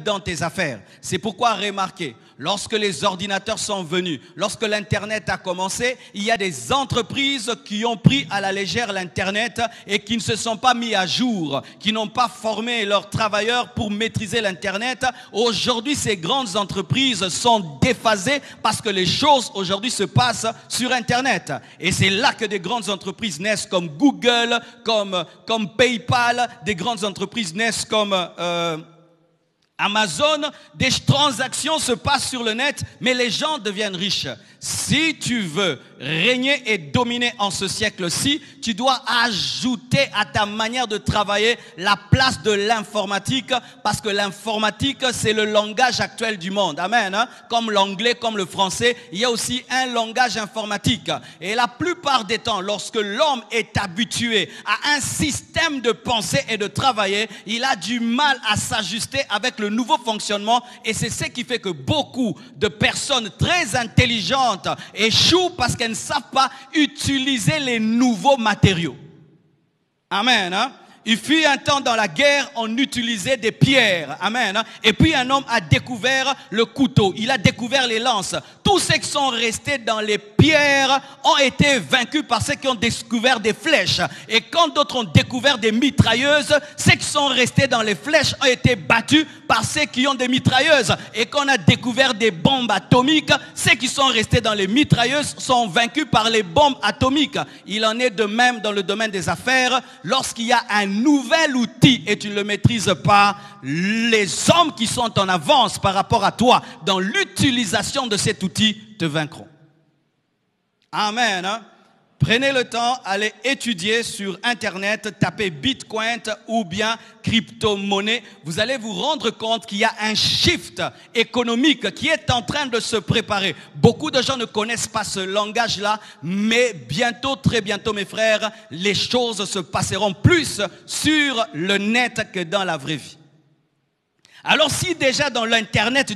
dans tes affaires. C'est pourquoi remarquez, lorsque les ordinateurs sont venus, lorsque l'Internet a commencé, il y a des entreprises qui ont pris à la légère l'Internet et qui ne se sont pas mis à jour, qui n'ont pas formé leurs travailleurs pour maîtriser l'Internet. Aujourd'hui, ces grandes entreprises sont déphasées parce que les choses aujourd'hui se passent sur Internet. Et c'est là que des grandes entreprises naissent comme Google, comme PayPal, des grandes entreprises naissent comme Amazon. Des transactions se passent sur le net, mais les gens deviennent riches. Si tu veux régner et dominer en ce siècle-ci, tu dois ajouter à ta manière de travailler la place de l'informatique, parce que l'informatique, c'est le langage actuel du monde. Amen. Hein? Comme l'anglais, comme le français, il y a aussi un langage informatique. Et la plupart des temps, lorsque l'homme est habitué à un système de pensée et de travailler, il a du mal à s'ajuster avec le nouveau fonctionnement, et c'est ce qui fait que beaucoup de personnes très intelligentes échouent parce qu'elles ne savent pas utiliser les nouveaux matériaux. Amen. Hein? Il fut un temps dans la guerre, on utilisait des pierres. Amen. Et puis un homme a découvert le couteau. Il a découvert les lances. Tous ceux qui sont restés dans les pierres ont été vaincus par ceux qui ont découvert des flèches. Et quand d'autres ont découvert des mitrailleuses, ceux qui sont restés dans les flèches ont été battus par ceux qui ont des mitrailleuses. Et quand on a découvert des bombes atomiques, ceux qui sont restés dans les mitrailleuses sont vaincus par les bombes atomiques. Il en est de même dans le domaine des affaires. Lorsqu'il y a un nouvel outil et tu ne le maîtrises pas, les hommes qui sont en avance par rapport à toi dans l'utilisation de cet outil te vaincront. Amen. Hein? Prenez le temps, allez étudier sur Internet, tapez Bitcoin ou bien crypto-monnaie. Vous allez vous rendre compte qu'il y a un shift économique qui est en train de se préparer. Beaucoup de gens ne connaissent pas ce langage-là, mais bientôt, très bientôt, mes frères, les choses se passeront plus sur le net que dans la vraie vie. Alors si déjà dans l'Internet,